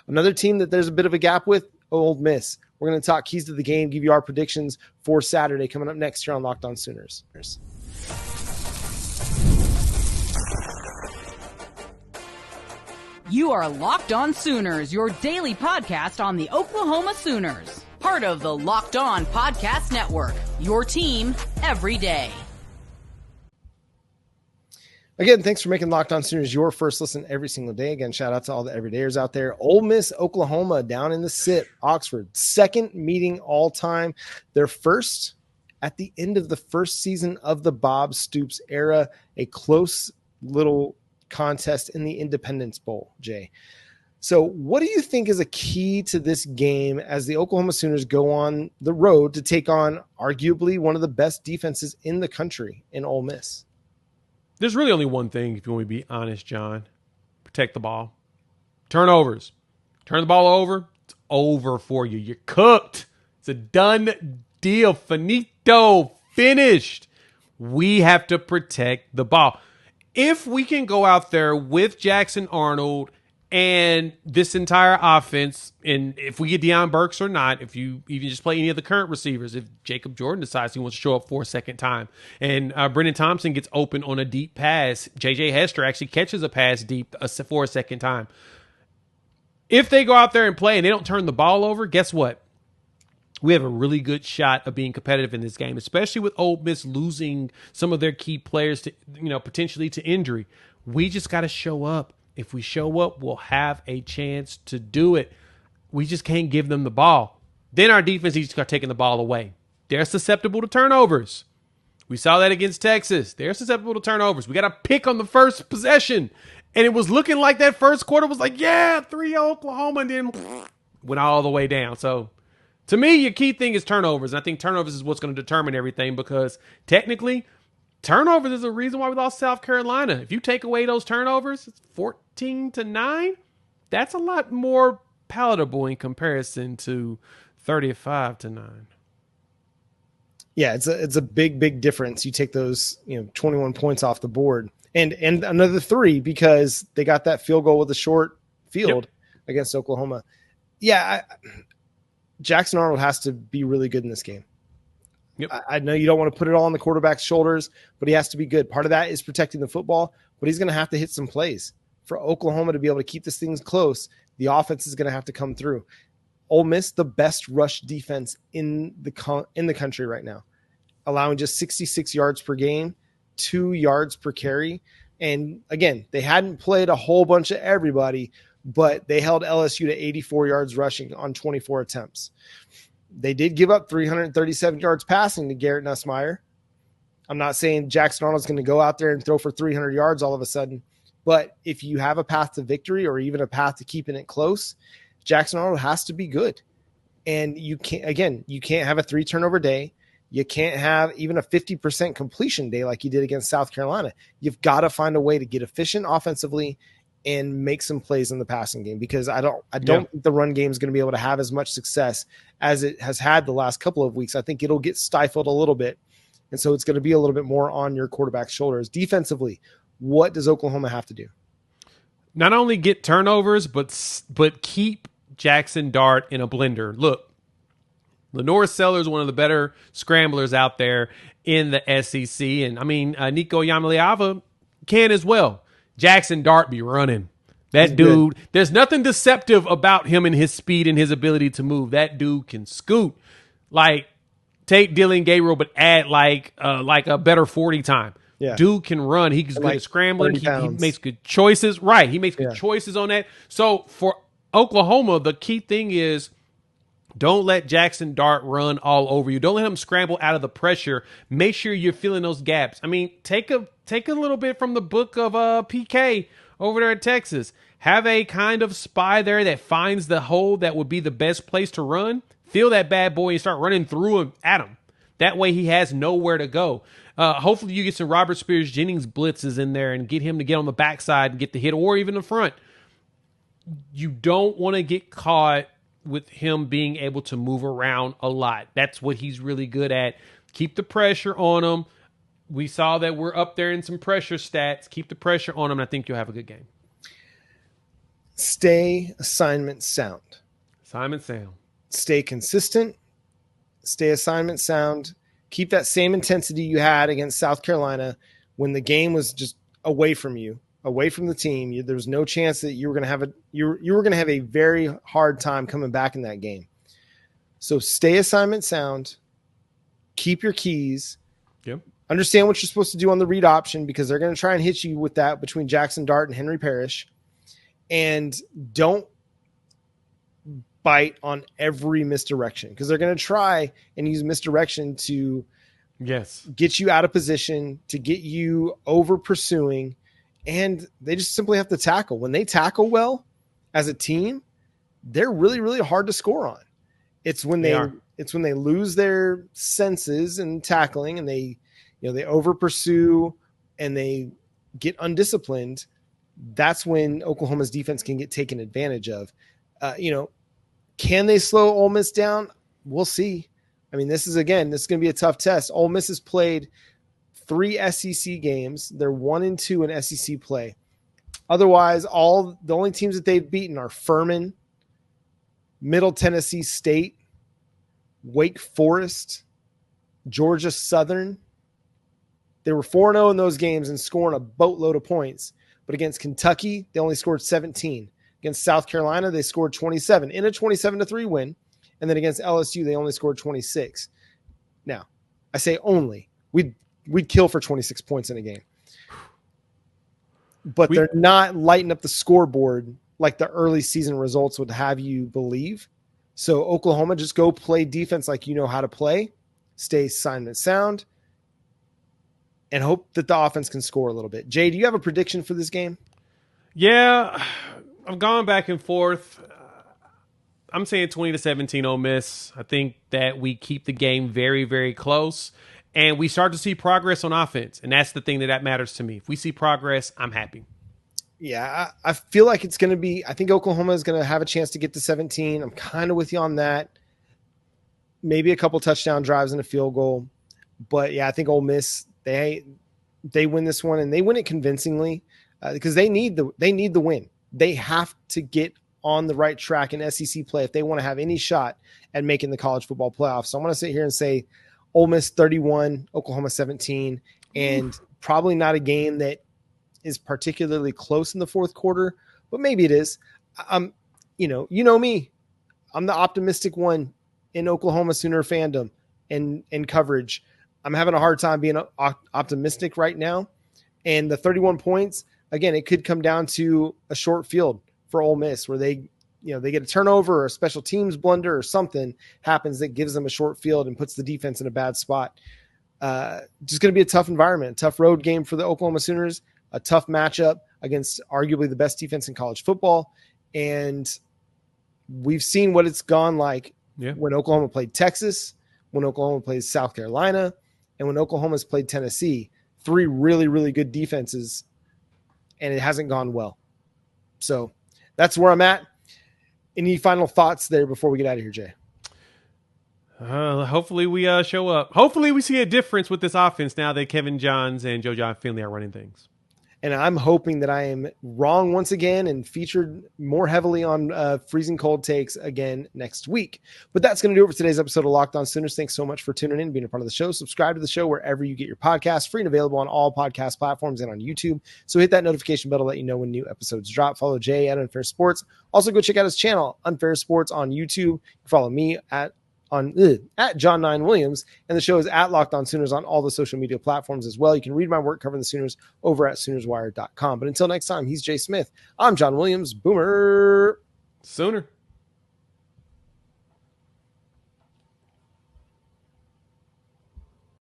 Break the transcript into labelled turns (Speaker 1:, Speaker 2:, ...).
Speaker 1: Another team that there's a bit of a gap with, Ole Miss. We're going to talk keys to the game, give you our predictions for Saturday coming up next here on Locked On Sooners.
Speaker 2: You are Locked On Sooners, your daily podcast on the Oklahoma Sooners. Part of the Locked On Podcast Network, your team every day.
Speaker 1: Again, thanks for making Locked On Sooners your first listen every single day. Again, shout out to all the everydayers out there. Ole Miss, Oklahoma, down in the SIP, Oxford. Second meeting all time. Their first at the end of the first season of the Bob Stoops era. A close little contest in the Independence Bowl, Jay. So what do you think is a key to this game as the Oklahoma Sooners go on the road to take on arguably one of the best defenses in the country in Ole Miss?
Speaker 3: There's really only one thing, if you want me to be honest, John. Protect the ball. Turnovers. Turn the ball over, it's over for you. You're cooked. It's a done deal. Finito. Finished. We have to protect the ball. If we can go out there with Jackson Arnold and this entire offense, and if we get Deion Burks or not, if you even just play any of the current receivers, if Jacob Jordan decides he wants to show up for a second time, and Brennan Thompson gets open on a deep pass, J.J. Hester actually catches a pass deep for a second time. If they go out there and play and they don't turn the ball over, guess what? We have a really good shot of being competitive in this game, especially with Ole Miss losing some of their key players to, potentially to injury. We just got to show up. If we show up, we'll have a chance to do it. We just can't give them the ball. Then our defense needs to start taking the ball away. They're susceptible to turnovers. We saw that against Texas. They're susceptible to turnovers. We got a pick on the first possession. And it was looking like that first quarter was like, 3 Oklahoma, and then went all the way down. So to me, your key thing is turnovers. And I think turnovers is what's going to determine everything, because technically, turnovers is the reason why we lost South Carolina. If you take away those turnovers, it's 14-9. That's a lot more palatable in comparison to 35-9.
Speaker 1: Yeah, it's a big difference. You take those 21 points off the board and another 3 because they got that field goal with a short field against Oklahoma. Yeah, Jackson Arnold has to be really good in this game.
Speaker 3: Yep.
Speaker 1: I know you don't want to put it all on the quarterback's shoulders, but he has to be good. Part of that is protecting the football, but he's going to have to hit some plays. For Oklahoma to be able to keep this thing close, the offense is going to have to come through. Ole Miss, the best rush defense in the country right now, allowing just 66 yards per game, 2 yards per carry. And again, they hadn't played a whole bunch of everybody, but they held LSU to 84 yards rushing on 24 attempts. They did give up 337 yards passing to Garrett Nussmeier. I'm not saying Jackson Arnold's going to go out there and throw for 300 yards all of a sudden, but if you have a path to victory or even a path to keeping it close, Jackson Arnold has to be good. And you can't have a 3 turnover day. You can't have even a 50% completion day like you did against South Carolina. You've got to find a way to get efficient offensively and make some plays in the passing game, because I don't think the run game is going to be able to have as much success as it has had the last couple of weeks. I think it'll get stifled a little bit. And so it's going to be a little bit more on your quarterback's shoulders. Defensively, what does Oklahoma have to do?
Speaker 3: Not only get turnovers, but keep Jackson Dart in a blender. Look, Lenore Sellers, one of the better scramblers out there in the SEC. And I mean, Nico Yamaliava can as well. Jackson Dart be running. That dude, there's nothing deceptive about him and his speed and his ability to move. That dude can scoot. Like, take Dylan Gabriel, but add like a better 40 time. Yeah. Dude can run. He's good at scrambling. He makes good choices. Right. He makes good choices on that. So for Oklahoma, the key thing is don't let Jackson Dart run all over you. Don't let him scramble out of the pressure. Make sure you're filling those gaps. I mean, take a little bit from the book of PK over there at Texas. Have a kind of spy there that finds the hole that would be the best place to run. Feel that bad boy and start running through him at him. That way he has nowhere to go. Hopefully you get some Robert Spears Jennings blitzes in there and get him to get on the backside and get the hit, or even the front. You don't want to get caught with him being able to move around a lot. That's what he's really good at. Keep the pressure on him. We saw that we're up there in some pressure stats. Keep the pressure on him, and I think you'll have a good game.
Speaker 1: Stay assignment sound.
Speaker 3: Simon Sam.
Speaker 1: Stay consistent. Stay assignment sound. Keep that same intensity you had against South Carolina when the game was just away from you, away from the team. There was no chance that you were going to have a very hard time coming back in that game. So stay assignment sound. Keep your keys.
Speaker 3: Yep.
Speaker 1: Understand what you're supposed to do on the read option because they're going to try and hit you with that between Jackson Dart and Henry Parrish. And don't bite on every misdirection because they're going to try and use misdirection to get you out of position, to get you over pursuing. And they just simply have to tackle. When they tackle well as a team, they're really, really hard to score on. It's when they lose their senses in tackling and they over pursue and they get undisciplined. That's when Oklahoma's defense can get taken advantage of. Can they slow Ole Miss down? We'll see. I mean, this is going to be a tough test. Ole Miss has played 3 SEC games. They're 1-2 in SEC play. Otherwise, the only teams that they've beaten are Furman, Middle Tennessee State, Wake Forest, Georgia Southern. They were 4-0 in those games and scoring a boatload of points. But against Kentucky, they only scored 17. Against South Carolina, they scored 27 in a 27-3 win. And then against LSU, they only scored 26. Now, I say only. We'd kill for 26 points in a game. But they're not lighting up the scoreboard like the early season results would have you believe. So Oklahoma, just go play defense like you know how to play. Stay assignment sound. And hope that the offense can score a little bit. Jay, do you have a prediction for this game?
Speaker 3: Yeah, I've gone back and forth. I'm saying 20-17 Ole Miss. I think that we keep the game very, very close, and we start to see progress on offense, and that's the thing that matters to me. If we see progress, I'm happy.
Speaker 1: Yeah, I feel like it's going to be – I think Oklahoma is going to have a chance to get to 17. I'm kind of with you on that. Maybe a couple touchdown drives and a field goal. But, yeah, I think Ole Miss – They win this one, and they win it convincingly because they need the win. They have to get on the right track in SEC play if they want to have any shot at making the college football playoffs. So I'm going to sit here and say Ole Miss 31, Oklahoma 17, and probably not a game that is particularly close in the fourth quarter, but maybe it is. You know me, I'm the optimistic one in Oklahoma Sooner fandom and coverage. I'm having a hard time being optimistic right now. And the 31 points, again, it could come down to a short field for Ole Miss where they get a turnover or a special teams blunder or something happens that gives them a short field and puts the defense in a bad spot. Just going to be a tough environment, a tough road game for the Oklahoma Sooners, a tough matchup against arguably the best defense in college football. And we've seen what it's gone like when Oklahoma played Texas, when Oklahoma plays South Carolina, and when Oklahoma's played Tennessee. 3 really, really good defenses, and it hasn't gone well. So that's where I'm at. Any final thoughts there before we get out of here, Jay?
Speaker 3: Hopefully we show up. Hopefully we see a difference with this offense now that Kevin Johns and Joe John Finley are running things.
Speaker 1: And I'm hoping that I am wrong once again and featured more heavily on freezing cold takes again next week. But that's going to do it for today's episode of Locked On Sooners. Thanks so much for tuning in, being a part of the show. Subscribe to the show wherever you get your podcasts, free and available on all podcast platforms and on YouTube. So hit that notification bell to let you know when new episodes drop. Follow Jay at Unfair Sports. Also, go check out his channel, Unfair Sports, on YouTube. Follow me at John 9 Williams, and the show is at Locked On Sooners on all the social media platforms as well. You can read my work covering the Sooners over at SoonersWire.com. But until next time, he's Jay Smith. I'm John Williams. Boomer
Speaker 3: Sooner.